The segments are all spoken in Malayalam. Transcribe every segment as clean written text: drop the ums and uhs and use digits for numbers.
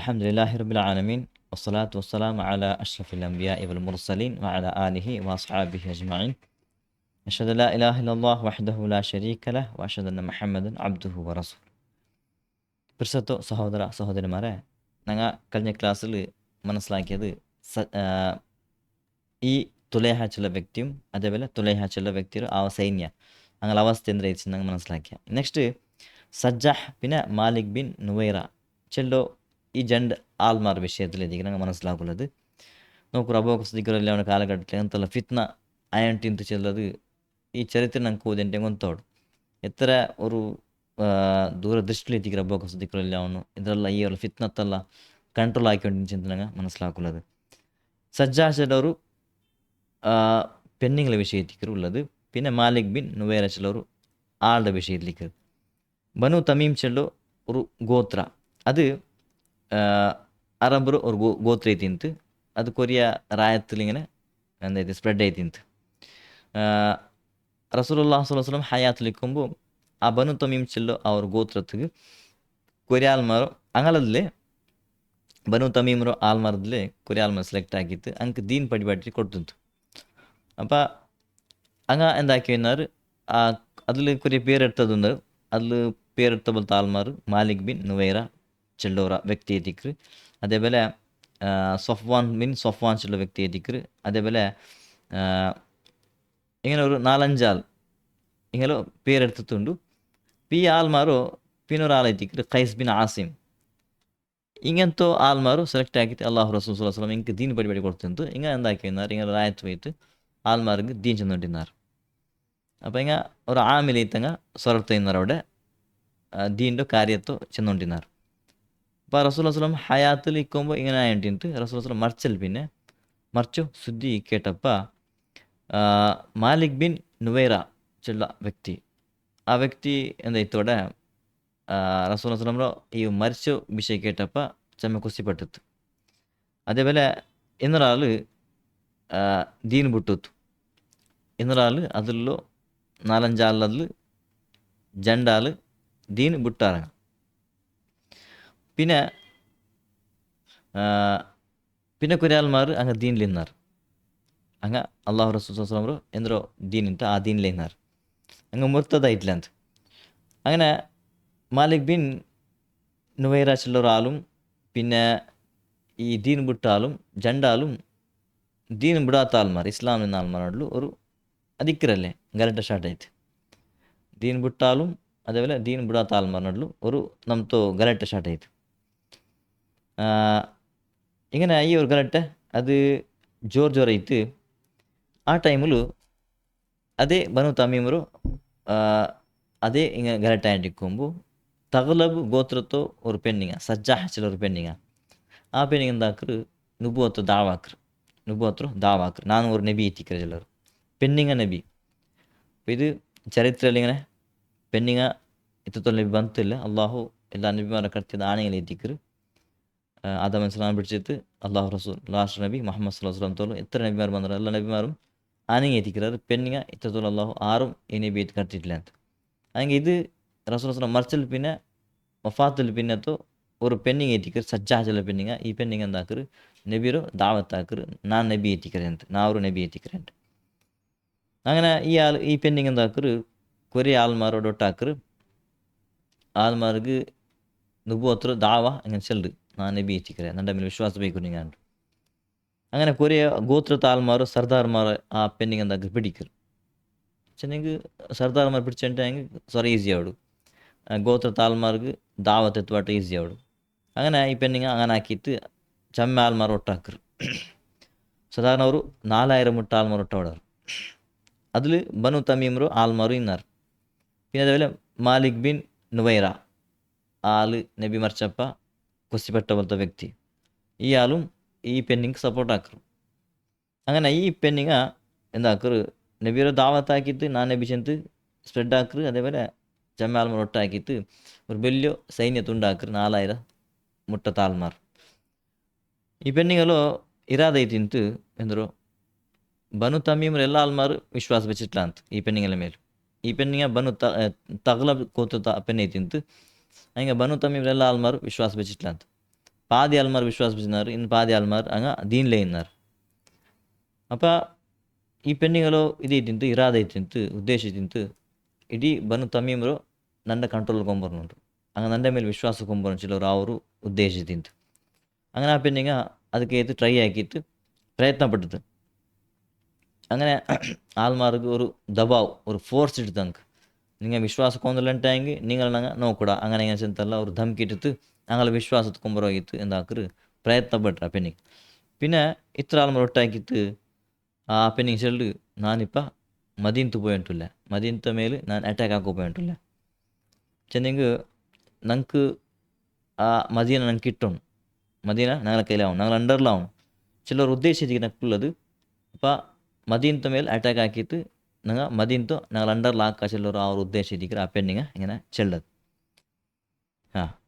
الحمد لله رب العالمين والصلاة والسلام على أشرف الأنبياء والمرسلين وعلى آله وأصحابه أجمعين أشهد أن لا إله إلا الله وحده لا شريك له وأشهد أن محمدا عبده ورسوله. പ്രസത്തോ സഹോദര സഹോദരിമാരെ, ഞങ്ങൾ കഴിഞ്ഞ ക്ലാസ്സിൽ മനസ്സിലാക്കിയത് ഈ തുലേഹാച്ചുള്ള വ്യക്തിയും അതേപോലെ തുലേഹാച്ചുള്ള വ്യക്തിയുടെ ആ സൈന്യ അങ്ങനെ അവസ്ഥ എന്ത് ഞങ്ങൾ മനസ്സിലാക്കിയ. നെക്സ്റ്റ് സജ്ജാഹ് പിന്നെ മാലിക് ബിൻ നുവൈറ ചെല്ലോ ഈ ജണ്ട് ആൽമാർ വിഷയത്തിലേക്ക് ഞങ്ങൾ മനസ്സിലാക്കുന്നത്. നോക്കൂ, അബൂബക്കർ സിദ്ദീഖ് റളിയല്ലാഹു അൻഹു കാലഘട്ടത്തിൽ ಎಂತೆಲ್ಲ ಫಿತ್ನ ಆಯಂಟಿಂತ ಚೆಲ್ಲದು ಈ ಚರಿತ್ರೆ ನಂಗೆ ಕೂದೆಂಟೆ ಗೊಂತೋಡು ಎತ್ತರ ಅವರು ದೂರದೃಷ್ಟಿಲಿ ಎತ್ತಿಕ್ಕಿರ ಅಬೂಬಕರ್ ಸಿದ್ದೀಖ್ റളിയല്ലാഹു അൻഹു ಇದರೆಲ್ಲ ಈ ಫಿತ್ನತ್ತೆಲ್ಲ ಕಂಟ್ರೋಲ್ ആക്കിക്കൊണ്ടിരിക്കുന്ന ചിന്ത ഞങ്ങൾ മനസ്സിലാക്കുന്നത്. സജ്ജാഹ് ചിലವರು പെണ്ണുങ്ങളെ വിഷയത്തിക്കർ ഉള്ളത്. പിന്നെ മാലിക് ബിൻ നുവൈറ ചിലವರು ആളുടെ വിഷയത്തിലേക്ക്. ബനു തമീം ചെല്ലോ ഒരു ഗോത്ര, അത് അറബർ ഒരു ಗೋತ್ರ ಐತಿಂತ ಅದು ಕೊರಿಯ ರಾಯത്തിൽ ഇങ്ങനെ എന്തായത് സ്പ്രെഡ് ആയിത്തിಂತ. റസൂലുള്ളാഹി സ്വല്ലല്ലാഹു അലൈഹി വസല്ലം ഹയാത്തിലിരിക്കുമ്പോൾ ആ ബനു തമീം ചെല്ലോ ಅವ್ರ ಗೋತ್ರத்துக்கு ಕೊರಿಯ ಆಲ್ಮಾರು ಅಂಗಳಲ್ಲೇ ಬನು ತಮೀಮ್ರು ಆಲ್ಮಾರದಲ್ಲೇ ಕೊರಿಯ ಆಲ್ಮಾರ್ സെലക്ട് ആക്കിയിട്ട് അങ്ങക്ക് ദീൻ പഠിപ്പാട്ടി കൊടുത്തു. അപ്പം അങ്ങ എന്താക്കി വന്നാൽ അതിൽ കുറേ പേരെടുത്തതുണ്ട്. അതിൽ പേരെടുത്ത പോലത്തെ ആൽമാർ മാലിക് ബിൻ നുവൈറ ചെല്ലോറ വ്യക്തി എത്തിക്കർ, അതേപോലെ സൊഫ്വാൻ ബിൻ സൊഫ്വാൻ ചെല്ലോ വ്യക്തി എത്തിക്കർ, അതേപോലെ ഇങ്ങനെ ഒരു 4-5 ആൾ ഇങ്ങനെ പേരെടുത്തിട്ടുണ്ട്. ഈ ആൽമാರು പിന്നൊരാളെത്തിക്കർ ഖൈസ് ബിൻ ആസിം. ഇങ്ങനത്തെ ആൽമാರು സെലക്ട് ആക്കിയിട്ട് അള്ളാഹു റസൂൽ സ്വല്ലല്ലാഹു അലൈഹി വസല്ലം എനിക്ക് ദീൻ പരിപാടി കൊടുത്തിട്ടുണ്ട്. ഇങ്ങനെ എന്താക്കി വന്നാൽ ഇങ്ങനെ രായത്ത് പോയിട്ട് ആൽമാർക്ക് ദീൻ ചെന്നുകൊണ്ടിരുന്നാർ. അപ്പം ഇങ്ങനെ ഒരു ആമിലേത്തങ്ങ സ്വരത്തുന്നവരവിടെ ദീൻ്റെ കാര്യത്തോ ചെന്നുകൊണ്ടിരുന്നാർ. അപ്പോൾ റസൂലുള്ളാഹി സ്വല്ലല്ലാഹു അലൈഹി വസല്ലം ഹയാത്തിൽ ഇരിക്കുമ്പോൾ ഇങ്ങനെ ആയിട്ടിട്ട് റസൂലുള്ളാഹി സ്വല്ലല്ലാഹു മറിച്ചൽ പിന്നെ മറിച്ചു സുദ്ദി കേട്ടപ്പോൾ മാലിക് ബിൻ നുവൈറ ചെല്ല വ്യക്തി, ആ വ്യക്തി എന്തായിത്തോടെ റസൂലുള്ളാഹി സ്വല്ലല്ലാഹു അലൈഹി വസല്ലം ഈ മരിച്ച വിഷയം കേട്ടപ്പോൾ ചെമ്മ കുസിപ്പെട്ടിತ್ತು. അതേപോലെ ಇನ್ನೊರಾൾ ദീൻ ಬಿಟ್ಟಿತ್ತು. ಇನ್ನೊರಾൾ അതിലോ 4-5 ആളിൽ ജണ്ടാൾ ദീൻ ಬಿಟ್ಟಾರಂಗ. പിന്നെ കുറേ ആൾമാർ അങ്ങ് ദീനിൽ നിന്നാർ. അങ്ങ് അള്ളാഹു റസൂൽ സ്വല്ലല്ലാഹു അലൈഹി വസല്ലം എന്തോ ദീനിട്ട് ആ ദീനിൽ നിന്നാർ. അങ്ങ് മുർത്തതായിട്ടില്ല ಅಂತ. അങ്ങനെ മാലിക് ബിൻ നുവൈറ ചെല്ലൊരാളും പിന്നെ ഈ ദീൻ ಬಿಟ್ಟ ആളും ജണ്ടാളും ദീൻ ಬಿಡಾತ ആൾമാർ ഇസ്ലാം എന്ന ആൾമാരോടുള്ള ഒരു അതിക്കരല്ലേ ഗലട്ട സ്റ്റാർട്ട് ആയിട്ട്. ദീൻ ಬಿಟ್ಟ ആളും അതേപോലെ ദീൻ ಬಿಡಾತ ആൾമാരോടുള്ള ഒരു നമത്തോ ഗലട്ട സ്റ്റാർട്ട് ആയിട്ട്. ഇങ്ങനെ ഈ ഒരു ಗಲಾಟೆ ಅದು ಜೋರಾಯಿತು. ಆ ಟೈಮಲ್ಲಿ ಅದೇ ಬನು ತಮೀಮರು ಅದೇ ಹಿಂಗೆ ಗಲಾಟೆ ಆಡಿക്കുമ്പോൾ തഗ്ലബ് ഗോത്രത്തോ ഒരു പെണ്ണിങ്ങ സജ്ജാഹ് ചില ഒരു പെണ്ണിങ്ങ, ആ പെണ്ണിങ് എന്താക്കർ നുബുവത്ത് ദാവാക്കർ ನಾನು ഒരു നബി എത്തിക്കര ചിലർ പെണ്ണിങ്ങ നബി. അപ്പോൾ ഇത് ചരിത്രത്തിൽ ഇങ്ങനെ പെണ്ണിങ്ങ ഇത്രത്തോളം നബി ಬಂತಿಲ್ಲ. അള്ളാഹു എല്ലാ നബിമാരെ കടത്തിയത് ആണിങ്ങനെ എത്തിക്കർ. ആദം അലൈഹിസ്സലാം പിടിച്ചിട്ട് അള്ളാഹു റസൂൽ ലാസ്റ്റ് നബി മുഹമ്മദ് സ്വല്ലല്ലാഹു അലൈഹി വസല്ലം തോലും എത്ര നബിമാർ ಬಂದರು എല്ലാ നബിമാരും ആണിങ്ങ എത്തിക്കറാറ്. പെണ്ണിങ്ങ ഇത്രത്തോളം അള്ളാഹു ആരും ഈ നബി കടത്തിയിട്ടില്ല ಅಂತ. ಹಂಗೆ ಇದು റസൂൽ സ്വല്ലല്ലാഹു മറിച്ചൽ പിന്നെ വഫാത്തിൽ പിന്നത്തോ ഒരു പെണ്ണിങ് എത്തിക്കർ സജ്ജാഹ് ചില പെണ്ണിങ്ങ. ഈ പെണ്ണിങ് എന്താക്കർ നബിയರು ദാവത്താക്കർ ನಾನು നബി എത്തിക്കರೆ ಅಂತ, ನಾವು നബി എത്തിക്കರೆ ಅಂತ. അങ്ങനെ ഈ പെണ്ണിങ് എന്താക്കർ കുറേ ആൾമാരോടൊട്ടാക്കർ ആൾമാർക്ക് നുബുവത്ത് ദാവ അങ്ങനെ ചെല്ല് ನಾನು നബി എത്തിക്കರೆ ನನ್ನ ಮೇಲೆ ವಿಶ್ವಾಸ ಬೇಕು ನಿಂಗೆ. അങ്ങനെ കുറേ ഗോത്രത്തെ ആൾമാർ സർദാർമാർ ആ പെണ്ണിങ് എന്താക്കർ പിടിക്കർ. ചെന്നെങ്കിൽ സർദാർമാർ പിടിച്ചിട്ടുണ്ടെങ്കിൽ സോറി ഈസി ആവിടും. ഗോത്രത്തെ ആൾമാർക്ക് ദാവത്ത് എത്തുവാട്ട് ഈസി ആവിടും. അങ്ങനെ ഈ പെണ്ണിങ് അങ്ങനെ ആക്കിയിട്ട് ചമ്മ ആൾമാർ ഒട്ടാക്കർ. സാധാരണ ഒരു 4000 മുട്ട ആൾമാർ ഒട്ടോടാർ. അതിൽ ബനു തമീമರು ആൾമാರು ഇന്നാർ. പിന്നെ അതേപോലെ മാലിക് ബിൻ നുവൈറ ആൾ നബി മറിച്ചപ്പ കുസിപ്പെട്ട പോലത്തെ വ്യക്തി, ഈ ആളും ഈ പെണ്ണിങ് സപ്പോർട്ടാക്കർ. അങ്ങനെ ഈ പെണ്ണിങ്ങ എന്താക്കർ നബിയുടെ ദാവത്താക്കിയിട്ട് ನಾನು നബി ചെന്ന് സ്പ്രെഡ് ആക്കർ. അതേപോലെ ചമ്മ ആൾമാർ ഒട്ടാക്കിയിട്ട് ഒരു വലിയ സൈന്യത്തുണ്ടാക്കർ 4000 മുട്ടത്തെ ആൾമാർ. ಈ പെണ്ണിಗಳು ಇರಾದೈತಿಂತು ಎಂದರು ಬನು ತಮೀಮರು ಎಲ್ಲ ಆಲ್ಮಾರು ವಿಶ್ವಾಸ ಬೆಚ್ಚಿಟ್ಲ ಅಂತ ಈ ಪೆಣ್ಣಿಗಳ ಮೇಲೆ. ಈ ಪೆಣ್ಣಿಗೆ ಬನು ತಗ್ಲಬ್ ಕೋತ ಪೆಣ್ಣೆ ಐತಿಂತು. ಹಂಗೆ ಬನು ತಮೀಮರೆಲ್ಲ ಆಲ್ಮಾರು ವಿಶ್ವಾಸ ಬೆಚ್ಚಿಟ್ಲ ಅಂತ. పాది ఆల్మార్ విశ్వాసిస్తున్నారు, ఇನ್ನು పాది ఆల్మార్ ಅಂಗ ದೀನ್ಲೇ ಇన్నారు. ಅಪ್ಪ ಈ ಪೆನ್ನಿಗಲು ಇದೈತಿಂತು ಇರಾದ ಐತಿಂತು ಉದ್ದೇಶ ಇದ್ದಿಂತು ಇಡೀ ಬನು ತಮೀಮರು ನನ್ನ ಕಂಟ್ರೋಲ್ ಕೊಂಬರ್ನುಂಟು ಅಂಗ ನನ್ನ ಮೇಲೆ ವಿಶ್ವಾಸ ಕೊಂಬರ್ನು ಚಿಲವರು ಅವರು ಉದ್ದೇಶ ಇದ್ದಿಂತು. അങ്ങനെ ആ പെണ്ണിങ്ങ അതൊക്കെ ട്രൈ ആക്കിയിട്ട് പ്രയത്നപ്പെട്ടത്. അങ്ങനെ ആൾമാർക്ക് ഒരു ദബാവ് ഒരു ഫോഴ്സ് ഇട്ട് ಅಂಕ നിങ്ങൾ ವಿಶ್ವಾಸ ಕೊಂದಲಂಟಾಗಿ നിങ്ങൾ ನಂಗೆ ನೋಡ್ಕೊಡ അങ്ങനെ ഇങ്ങനെ ചെന്തല്ല ഒരു ധംകിട്ടിട്ട് ഞങ്ങളെ വിശ്വാസത്ത് കൊമ്പറോಗಿತ್ತು എന്താക്കറ് പ്രയത്നപ്പെട്ട ആ പെണ്ണിಗೆ. പിന്നെ ഇത്ര ആൾമാർ ഒട്ടാക്കിയിട്ട് ആ പെണ്ണിಗೆ ചെല്ലു ನಾನಿಪ್ಪ ಮದೀನ್ತು പോയിട്ടുള്ള മദീനത്ത മേൽ ഞാൻ അറ്റാക്ക് ആക്കോ പോയിട്ടുള്ള ചെന്നെങ്കിൽ ഞങ്ങൾക്ക് ആ മദീന ഞങ്ങൾക്ക് കിട്ടണം, മദീന ഞങ്ങളെ കയ്യിലാവും, ഞങ്ങൾ അണ്ടറിലാവും. ചിലർ ഉദ്ദേശിച്ചിരിക്കുന്നത് അപ്പം മദീനത്ത മേൽ അറ്റാക്ക് ആക്കിയിട്ട് നിങ്ങൾ മദീനത്തോ ഞങ്ങൾ അണ്ടറിലാക്കുക ചിലർ ആ ഒരു ഉദ്ദേശിച്ചിരിക്കുക ആ പെണ്ണിങ്ങ ഇങ്ങനെ ചെല്ലത്.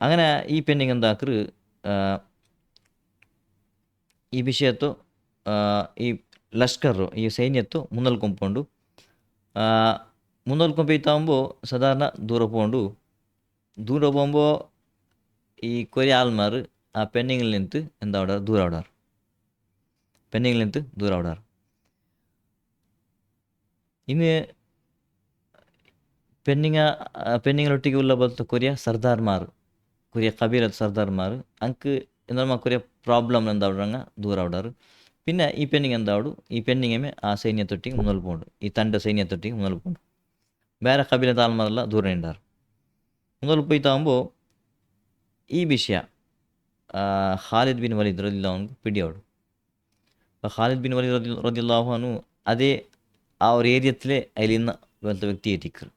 അങ്ങനെ ಈ ಪೆನ್ನಿಂಗ್ എന്താക്കറ് ಈ ವಿಷಯತ್ತು ಈ ಲಷ್ಕರು ಈ ಸೈನ್ಯತ್ತು ಮುನ್ನಲ್ಕೊಂಡ್ಕೊಂಡು മുന്നോൽക്കൊമ്പോ സാധാരണ ദൂരെ പോകുമ്പോൾ ഈ കുറേ ആൾമാർ ആ പെണ്ണിങ്ങിൽ നിന്നിട്ട് എന്താ ഓടാറ് ദൂരം ഓടാറ്, പെണ്ണിങ്ങിൽ നിന്നിട്ട് ദൂരം ഓടാറ്. ഇന്ന് പെണ്ണിങ്ങളൊട്ടിക്ക് ഉള്ള പോലത്തെ കൊറിയ സർദാർമാർ, കൊറിയ കബീലത്ത് സർദാർമാർ അങ്ക് എന്നാൽ കൊറിയ പ്രോബ്ലം എന്താ ഓടുறாங்க ദൂരം ഓടാറ്. പിന്നെ ഈ പെണ്ണിങ് എന്താവಡು ഈ പെണ്ണിങ്ങമേ ആ സൈന്യത്തൊട്ടിಗೆ മുന്നോൽപോണ്ട്, ഈ തൻ്റെ സൈന്യത്തൊട്ടിಗೆ മുന്നോൽപോണ്ട്. ಬೇರೆ ಕಬಿಲೆ ತಾಳ್ಮಾರೆಲ್ಲ ದೂರ ನಿಂಡಾರು. ಮುಂದೊಲ್ ಪೋಯ್ತಾകുമ്പോൾ ഈ വിഷയ ഖാലിദ് ബിൻ വലീദ് റളിയല്ലാഹു പിടിയോട്. അപ്പോൾ ഖാലിദ് ബിൻ വലീദ് റളിയല്ലാഹു അൻഹു അതേ ആ ഒരു ഏരിയത്തിലെ അതിലിന്ന പോലത്തെ വ്യക്തി എത്തിക്കರು.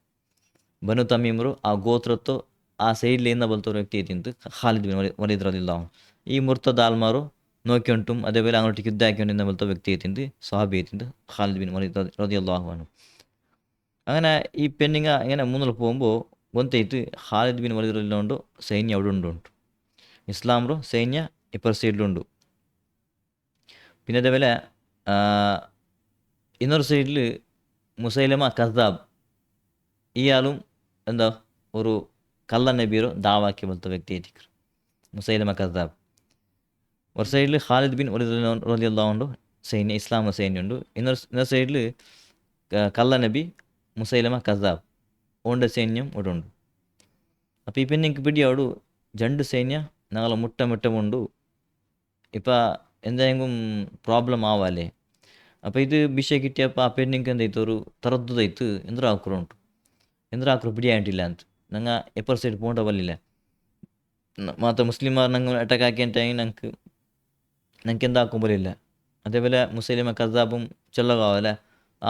ബനു തമീമರು ಆ ಗೋತ್ರತ್ತು ಆ ಸೈಡ್ಲಿಂದ ಬಲ್ತ ഒരു വ്യക്തി എത്തിയിട്ട് ഖാലിദ് ബിൻ വലീദ് റളിയല്ലാഹു അൻഹു ഈ മുർത്തദ് ആൾമാರು നോക്കിയിട്ടും അതേപോലെ അങ്ങോട്ടേക്ക് യുദ്ധാക്കിക്കൊണ്ടിരുന്ന പോലത്തെ വ്യക്തി എത്തിയിട്ട് സ്വഹാബി എത്തിയിട്ട് ഖാലിദ് ബിൻ വലീദ് റളിയല്ലാഹു അൻഹു. അങ്ങനെ ഈ പെണ്ണിങ്ങ ഇങ്ങനെ മുന്നിൽ പോകുമ്പോൾ ಗೊತ್ತೈತು ಖಾಲಿದ್ ಬಿನ್ ವಲೀದ್ ಉಂಡು ಸೈನ್ಯ അവിടെ ഉണ്ട്, ഇസ്ലാമറു സൈന്യ ഇപ്പർ സൈഡിലുണ്ട്. പിന്നെ അതേപോലെ ഇന്നൊരു സൈഡിൽ മുസൈലമ കസാബ് ഇയാളും എന്താ ഒരു കള്ള നബീറോ ദാവാക്കി പോലത്തെ വ്യക്തി എത്തിക്കರು മുസൈലമ കസാബ്. ഒരു സൈഡിൽ ഖാലിദ് ബിൻ വലീദ് റളിയല്ലാഹു അൻഹു സൈന്യ ഇസ്ലാം സൈന്യം ഉണ്ട്. ഇന്നൊരു സൈഡിൽ കള്ള നബി മുസൈലമ കസാബ് ഓണ്ട സൈന്യം ഇവിടെ ഉണ്ട്. അപ്പോൾ ഈ പെണ്ണിക്ക് പിടിയോಡು രണ്ട് സൈന്ಯ ഞങ്ങളെ മുട്ടമുണ്ട്. ഇപ്പം എന്തെങ്കിലും പ്രോബ്ലം ആവാല്ലേ. അപ്പോൾ ഇത് വിഷಯ കിട്ടിയപ്പോൾ ആ പെണ്ണിക്ക് എന്താಯ್ತು ഒരു ತರದ್ದುದಾಯ್ತು ಎಂದ್ರ ಹಾಕ್ರು ಉಂಟು, ಎಂದ್ರ ಹಾಕ್ರು പിടിയായിട്ടില്ല ಅಂತ ഞങ്ങൾ എപ്പർ സൈഡ് പോകേണ്ട വല്ലില്ല. മാത്രം മുസ്ലിംമാർ ഞങ്ങൾ അറ്റാക്ക് ആക്കിയിട്ടാണെങ്കിൽ ഞങ്ങൾക്ക് എന്താക്കുമ്പോലില്ല. അതേപോലെ മുസൈലിമ കസാബും ചെല്ലകാവല്ലേ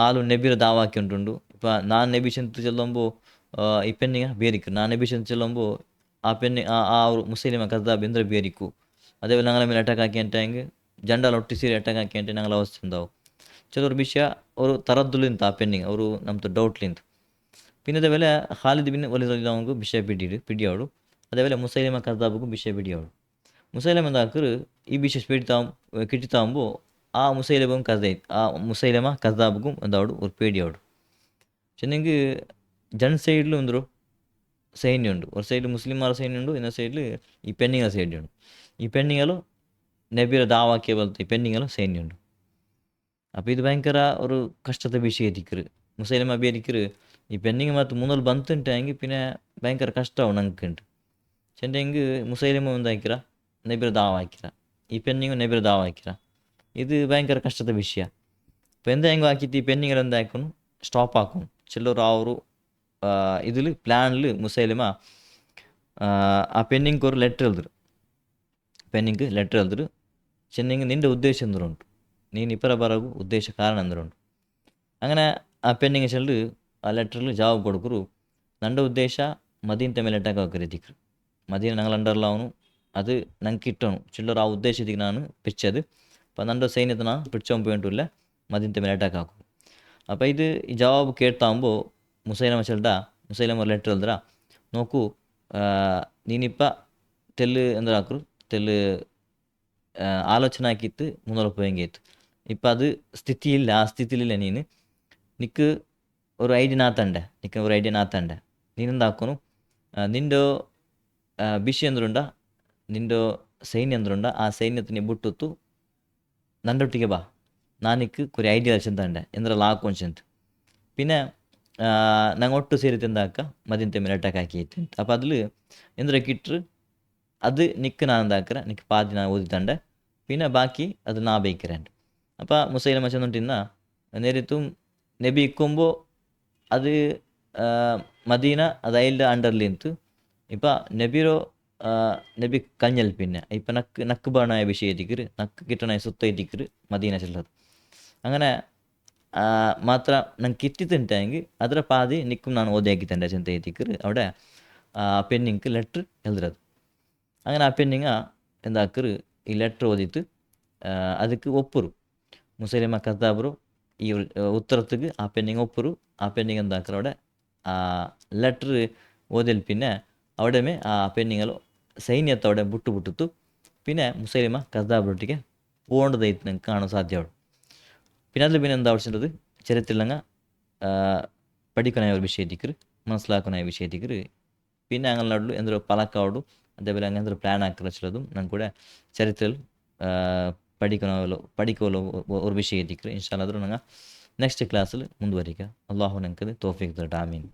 ആളും നബീർ ദാവാക്കിയിട്ടുണ്ടു. ഇപ്പം ഞാൻ നബി ചെന്ന് ചെല്ലുമ്പോൾ ഈ പെണ്ണിങ്ങ ಬೇರಿಕ್ಕು, ನಾನು നബി ചെന്ന് ചെല്ലുമ്പോൾ ആ പെണ്ണ് ആ ഒരു മുസ്ലിമ കസാബ് ಎಂದ್ರ ಬೇರಿಕ್ಕು. അതേപോലെ ഞങ്ങളെ ಮೇಲೆ അറ്റാക്ക് ആക്കിയിട്ടാങ്കിൽ ജണ്ടാൽ ഒട്ടി ಸೇರಿ ಅಟ್ಯಾಕ್ ಆಕಿಂಟೆ ഞങ്ങൾ ಅವಸ್ಥೆ ഉണ്ടാവും. ചിലർ ವಿಷಯ ഒരു ತರದ್ದುಲಿಂತ ಆ ಪೆನ್ನಿಂಗ್ ಅವರು ನಮ್ದು ಡೌಟ್ಲಿಂತ. പിന്നെ അതേപോലെ ഖാലിദ് ബിൻ വലീദ് റളിയല്ലാഹു വിഷയ പിടിയോಡು. അതേപോലെ മുസൈലിമ കസാബുക്കും വിഷയ പിടിയോಡು. മുസൈലിമ എന്താക്കറ് ഈ വിഷയ കിട്ടിത്താകുമ്പോൾ ആ മുസൈലിമ കസാബുക്കും എന്താവಡು ഒരു പേടിയോಡು. ചെന്നെങ്കിൽ രണ്ട് സൈഡിലും എന്തൊരു സൈന്യമുണ്ട്. ഒരു സൈഡിൽ മുസ്ലിംമാർ സൈന്യമുണ്ട്, ഇന്ന സൈഡിൽ ഈ പെണ്ണിങ്ങ സൈന്യമുണ്ട്. ഈ പെണ്ണിങ്ങളും നബിയുടെ ദാവാക്കിയ പോലത്തെ ഈ പെണ്ണിങ്ങളും സൈന്യമുണ്ട്. അപ്പോൾ ഇത് ഭയങ്കര ഒരു കഷ്ടത്തെ വിഷಯ എത്തിക്കರು. മുസൈലിമ ಬೇರಿಕ್ರು ಈ ಪೆನ್ನಿಂಗ್ ಮತ್ತು ಮುಂದಲ್ಲಿ ಬಂತುಂಟಾಗಿ പിന്നെ ഭയങ്കര കഷ്ടമാവും ഞങ്ങൾക്കുണ്ട്. ചെണ്ടെങ്കിൽ മുസൈലിമ എന്താക്കിರ നബിയുടെ ദാവാക്കിರ, ഈ പെണ്ണിങ്ങും നബിയുടെ ദാവാക്കിರ. ഇത് ഭയങ്കര കഷ്ടത്തെ വിഷയ. അപ്പോൾ എന്തെങ്കിലും ആക്കിയിട്ട് ഈ പെണ്ണിങ്ങൾ എന്താക്കണം സ്റ്റോപ്പ് ആക്കും. ചിലർ ആ ഒരു ഇതിൽ പ്ലാനിൽ മുസൈലിമ ആ പെണ്ണിಂಗ್ ഒരു ലെറ്റർ എഴുതിರು. പെണ്ണിಂಗ್ ಲೆಟರ್ ಎಲ್ದರು ಚೆನ್ನಿಂಗ್ ನಿಂಡೆ ಉದ್ದೇಶ ಎಂದರುಂಟು, ನೀನು ಇಪ್ಪರ ಬರಗು ಉದ್ದೇಶ ಕಾರಣ ಎಂದರುಂಟು. അങ്ങനെ ആ പെണ്ണിങ് ചെല്ലു ആ ലെറ്ററിൽ ജവാബ് കൊടുക്കರು. ನಂಡ ಉದ್ದೇಶ ಮದೀನത്തെ ಮೇಲೆ ಅಟ್ಯಾಕ್ ಆಕರಿತಿಕ್ರು. ಮದೀನ ഞങ്ങൾ അണ്ടറിലാവണം, അത് ഞങ്ങൾക്ക് കിട്ടണം. ചില്ലർ ആ ഉദ്ദേശത്തിക്ക് ನಾನು പിടിച്ചത്. അപ്പം നണ്ട സൈന്യത്തെ ഞാൻ പിടിച്ചോൻ പോയിട്ടില്ല, മദീനത്തെ ಮೇಲೆ ಅಟ್ಯಾಕ್ ആക്കും. അപ്പോൾ ഇത് ഈ ജവാബ് കേട്ടാകുമ്പോൾ മുസൈലമ ಲೆಟರ್ ಎಲ್ದ್ರ നോക്കൂ ನೀನಿಪ್ಪ ತೆಲ್ಲು ಎಂದ್ರಾಕ್ರು ತೆಲ್ಲು ആലോചന ആക്കിയിട്ട് മുന്നോട്ട് പോയെങ്കിತ್ತು. ഇപ്പം അത് സ്ഥിതിയില്ല, ആ സ്ഥിതിയിലില്ല. നിനക്ക് ഒരു ഐഡിയ നാത്തണ്ടേ നീനെന്താക്കുന്നു നിൻ്റെ വിഷയം എന്തുണ്ട ನಿಂದು ಸೈನ್ಯ ಅಂದ್ರುಂಡ ಆ ಸೈನ್ಯത്തിന് ಬಿಟ್ಟುತ್ತು നണ്ടൊട്ടിക്ക് ബാ ನಾನಿಕ್ ಕೊರಿ ಐಡಿಯಾ ಚಂದಂಡೆ ಎಂದ್ರಲ್ಲ ಹಾಕೊಂಚಂತ പിന്നെ ഞങ്ങൾ ഒട്ടു ಸೇರಿತು എന്താക്ക മതിന്റെ ಮೇಲೆ ಅಟ್ಯಾಕ್ ಹಾಕಿ ಐತೆ അപ്പം അതിൽ എന്തൊക്കെ ഇട്ട് അത് നിക്ക് ഞാൻ എന്താക്കറ നിക്ക് പാതി ഞാൻ ഓതിത്തണ്ട പിന്നെ ബാക്കി അത് നാ ബൈക്കറേണ്ട അപ്പം മുസൈലമ ചെന്നിട്ടിന്ന നേരിട്ടും നബി ഇക്കുമ്പോൾ അത് മദീന അത് അതിൻ്റെ അണ്ടർലിಂತು ഇപ്പം നബിರೋ നബി കഞ്ഞൽ പിന്നെ ഇപ്പം നക്ക് ബാണായ വിഷയത്തിക്കര് നക്ക് കിട്ടണ സുത്തൈത്തിക്കര് മദീന ചെല്ലത് അങ്ങനെ ಮಾತ್ರ ನಂಗೆ ಕಿತ್ತಿತ್ತಂಟೆಂಗೆ ಅದರ ಪಾದಿ ನಿಕ್ಕುം ನಾನು ಓದಿ ಹಾಕಿತ್ತಂಡೆ ಚಿಂತೆ ಐತಿಕ್ಕರು അവിടെ പെണ്ണിങ്ങൾക്ക് ലെറ്റർ എഴുതുന്നത് അങ്ങനെ ആ പെണ്ണിങ്ങ എന്താക്കറ് ഈ ലെറ്റർ ഓതിട്ട് ಅದಕ್ಕೆ ಒಪ್ಪರು ಮುಸೈಲಿಮ ಕದ್ದಾಬರು ಈ ഉത്തരத்துக்கு ആ പെണ്ണിങ്ങ ഒപ്പರು ആ പെണ്ണിങ്ങ എന്താക്കറ് അവിടെ ലെറ്റർ ഓതിൽ പിന്നെ അവിടെമേ ആ പെണ്ണിങ്ങൾ സൈന്യത്തെ അവിടെ ಬಿಟ್ಟು പിന്നെ മുസൈലിമ കದ್ದಾബറൊಟ್ಟಿಗೆ പോകേണ്ടതായിട്ട് നിങ്ങൾക്ക് കാണാൻ സാധ്യമാണ് പിന്നെ അതിൽ പിന്നെ എന്താ ആവശ്യമുള്ളത് ചരിത്രത്തിലങ്ങ പഠിക്കണ ഒരു വിഷയത്തിക്കറ് മനസ്സിലാക്കണ വിഷയത്തിക്കറ് പിന്നെ ഞങ്ങളുടെ എന്തൊരു പലക്കാവോടും അതേപോലെ അങ്ങനെ എന്തൊരു പ്ലാൻ ആക്കിച്ചുള്ളതും ഞങ്ങൾക്ക് കൂടെ ചരിത്രത്തിൽ പഠിക്കുമല്ലോ ഒരു വിഷയത്തിക്കറ് ഇൻഷാല്ലാ അതൊരു ഞങ്ങൾ നെക്സ്റ്റ് ക്ലാസ്സിൽ ಮುಂದುವರಿക്കുക അള്ളാഹു ഞങ്ങൾക്ക് തോഫീക്ക് തരട്ടെ ആമീൻ